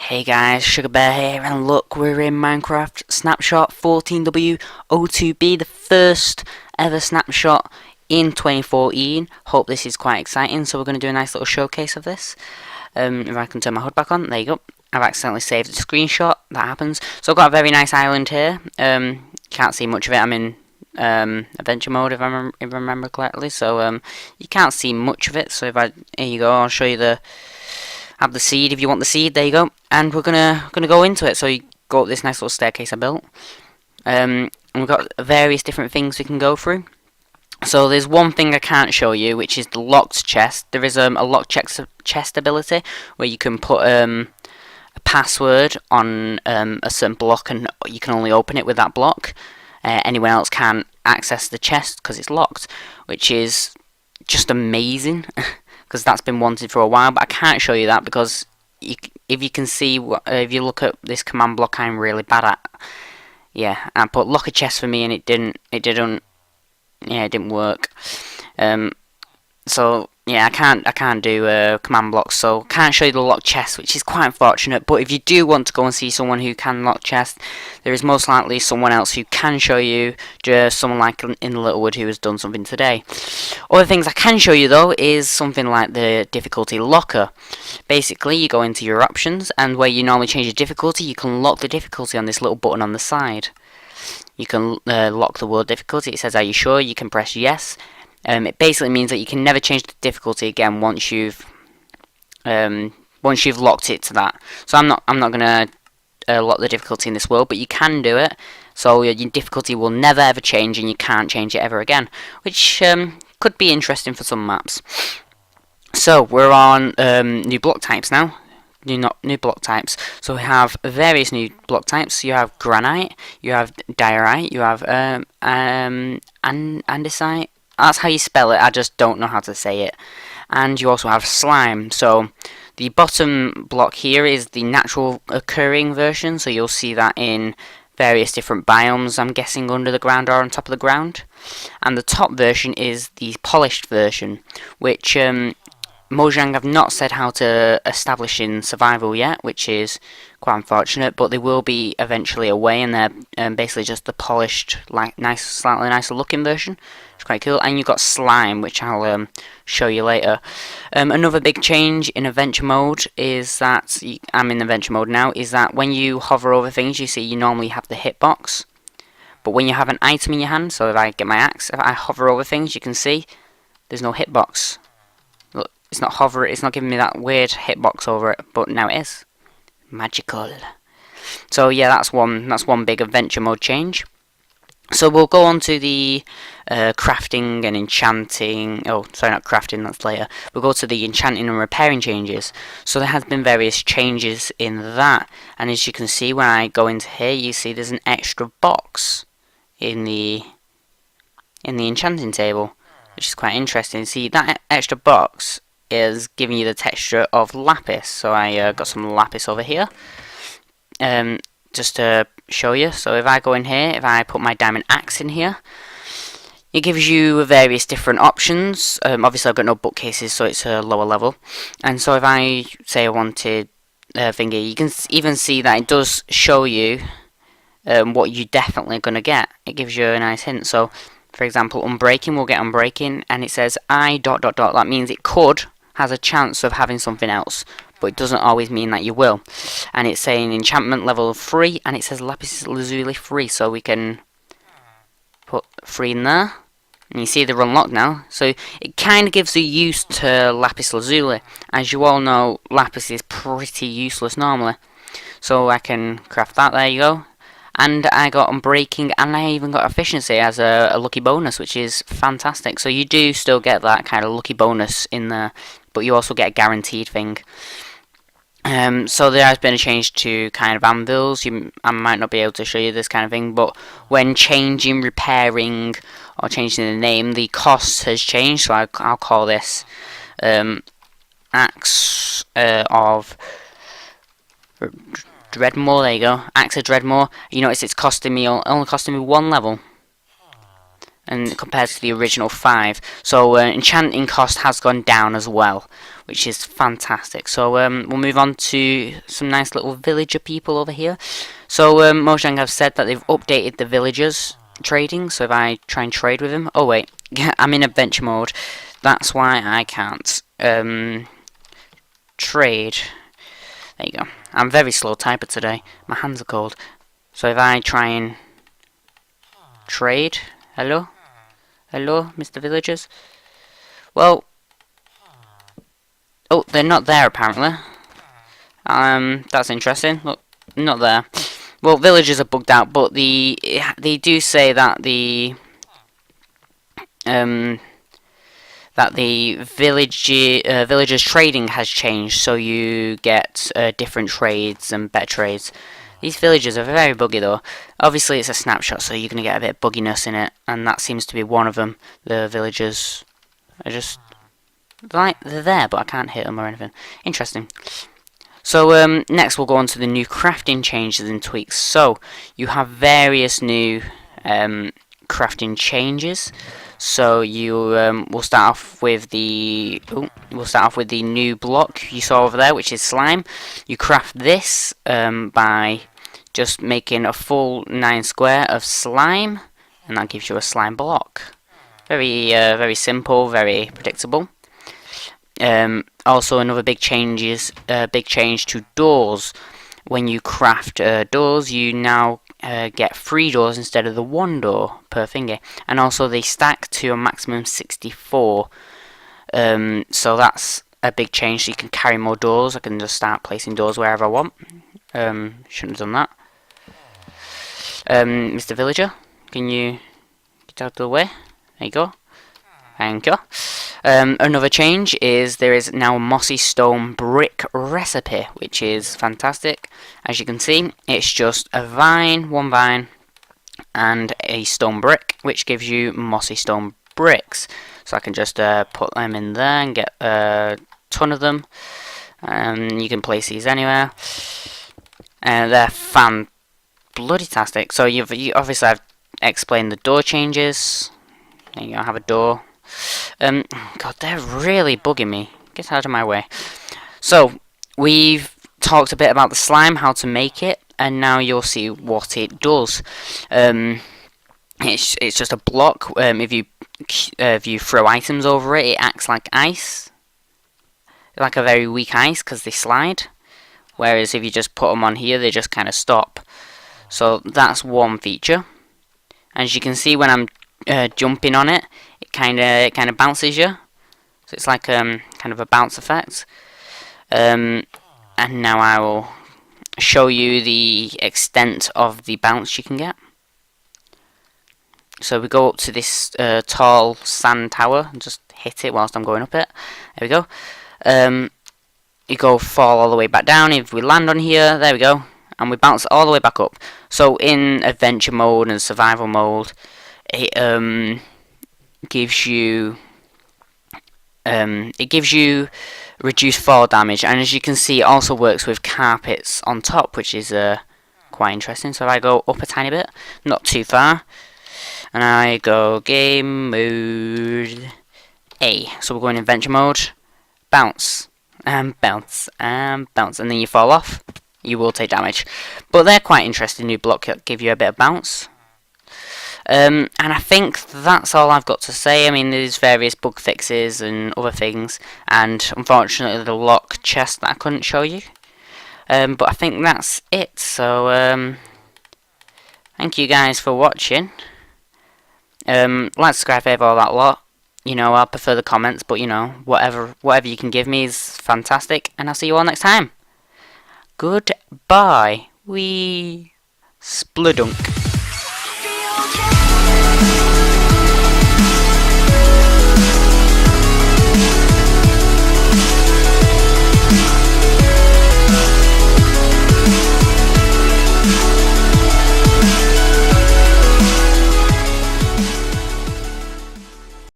Hey guys, Sugar Bear here, and look, we're in Minecraft Snapshot 14W02B, the first ever snapshot in 2014. Hope this is quite exciting, so we're going to do a nice little showcase of this. If I can turn my HUD back on, there you go. I've accidentally saved a screenshot, that happens. So I've got a very nice island here. Can't see much of it, I'm in adventure mode if I remember correctly, so you can't see much of it. So here you go, I'll show you have the seed if you want the seed. There you go, and we're gonna go into it. So you go up this nice little staircase I built, and we've got various different things we can go through. So there's one thing I can't show you, which is the locked chest. There is a locked chest ability where you can put a password on a certain block, and you can only open it with that block. Anyone else can't access the chest because it's locked, which is just amazing. Because that's been wanted for a while, but I can't show you that because if you can see, if you look at this command block, I'm really bad at. Yeah, I put lock a chest for me, and it didn't work. So yeah, I can't do command blocks, so can't show you the locked chest, which is quite unfortunate. But if you do want to go and see someone who can lock chest, there is most likely someone else who can show you. Just someone like in the Littlewood who has done something today. Other things I can show you though is something like the difficulty locker. Basically, you go into your options, and where you normally change the difficulty, you can lock the difficulty on this little button on the side. You can lock the word difficulty. It says, "Are you sure?" You can press yes. It basically means that you can never change the difficulty again once you've locked it to that. So I'm not gonna lock the difficulty in this world, but you can do it. So your difficulty will never ever change, and you can't change it ever again, which could be interesting for some maps. So we're on new block types now. New block types. So we have various new block types. You have granite, you have diorite, you have andesite. That's how you spell it, I just don't know how to say it. And you also have slime. So the bottom block here is the natural occurring version, so you'll see that in various different biomes, I'm guessing under the ground or on top of the ground. And the top version is the polished version, which Mojang have not said how to establish in survival yet, which is quite unfortunate, but they will be eventually away, and they're basically just the polished, slightly nicer looking version. It's quite cool. And you've got slime, which I'll show you later. Another big change in adventure mode is that, I'm in adventure mode now, is that when you hover over things, you see you normally have the hitbox, but when you have an item in your hand, so if I get my axe, if I hover over things, you can see there's no hitbox. Look, it's not giving me that weird hitbox over it, but now it is. Magical. So yeah, that's one big adventure mode change. So we'll go on to the crafting and enchanting. Oh, sorry, not crafting, that's later. We'll go to the enchanting and repairing changes. So there has been various changes in that, and as you can see, when I go into here, you see there's an extra box in the enchanting table, which is quite interesting. See, that extra box is giving you the texture of lapis. So I got some lapis over here, just to show you. So if I go in here, if I put my diamond axe in here, it gives you various different options. Obviously I've got no bookcases, so it's a lower level. And so if I say I wanted thingy, you can even see that it does show you what you're definitely going to get. It gives you a nice hint. So for example, unbreaking, we'll get unbreaking, and it says I ... That means it has a chance of having something else, but it doesn't always mean that you will. And it's saying enchantment level 3, and it says lapis lazuli 3, so we can put 3 in there, and you see they're unlocked now. So it kind of gives you used to lapis lazuli. As you all know, lapis is pretty useless normally, so I can craft that. There you go. And I got unbreaking, and I even got efficiency as a lucky bonus, which is fantastic. So you do still get that kind of lucky bonus in there, but you also get a guaranteed thing. So there has been a change to kind of anvils. I might not be able to show you this kind of thing, but when changing, repairing, or changing the name, the cost has changed. So I'll call this Axe of Dreadmore. There you go, Axe of Dreadmore. You notice it's only costing me 1 level. and compared to the original 5. So enchanting cost has gone down as well, which is fantastic. So we'll move on to some nice little villager people over here. So Mojang have said that they've updated the villagers trading. So if I try and trade with him, oh wait, I'm in adventure mode. That's why I can't trade. There you go. I'm very slow typer today. My hands are cold. So if I try and trade, hello, Mr. Villagers. Well, oh, they're not there apparently. That's interesting. Look, not there. Well, villagers are bugged out, but they do say that the villagers trading has changed, so you get different trades and better trades. These villagers are very buggy though. Obviously it's a snapshot, so you're going to get a bit of bugginess in it, and that seems to be one of them. The villagers are just like they're there, but I can't hit them or anything. Interesting. So next we'll go on to the new crafting changes and tweaks. So you have various new crafting changes. So you we'll start off with the new block you saw over there, which is slime. You craft this by just making a full 9 square of slime, and that gives you a slime block. Very simple, very predictable. Also, another big change to doors. When you craft doors, you now get 3 doors instead of the 1 door per finger, and also they stack to a maximum 64. So that's a big change. So you can carry more doors. I can just start placing doors wherever I want. Shouldn't have done that. Mr. Villager, can you get out of the way? There you go. Thank you. Another change is there is now a mossy stone brick recipe, which is fantastic. As you can see, it's just a vine, 1 vine, and a stone brick, which gives you mossy stone bricks. So I can just put them in there and get a ton of them. You can place these anywhere. They're fan-bloody-tastic. So you obviously I've explained the door changes. There you go, I have a door. God, they're really bugging me. Get out of my way. So, we've talked a bit about the slime, how to make it, and now you'll see what it does. It's just a block. If you throw items over it, it acts like ice. Like a very weak ice, because they slide. Whereas if you just put them on here, they just kind of stop. So, that's one feature. As you can see, when I'm jumping on it, it kind of bounces you, so it's like kind of a bounce effect. And now I will show you the extent of the bounce you can get. So we go up to this tall sand tower and just hit it whilst I'm going up it. There we go. You fall all the way back down. If we land on here, there we go, and we bounce all the way back up. So in adventure mode and survival mode, it gives you reduced fall damage, and as you can see, it also works with carpets on top, which is quite interesting. So if I go up a tiny bit, not too far, and I go game mode A, so we're going adventure mode, bounce and bounce and bounce, and then you fall off, you will take damage. But they're quite interesting new blocks that give you a bit of bounce. And I think that's all I've got to say. I mean, there's various bug fixes and other things, and unfortunately the lock chest that I couldn't show you. But I think that's it. So thank you guys for watching. Like, subscribe, favour, all that lot. You know, I prefer the comments, but you know, whatever you can give me is fantastic, and I'll see you all next time. Goodbye. Spludunk.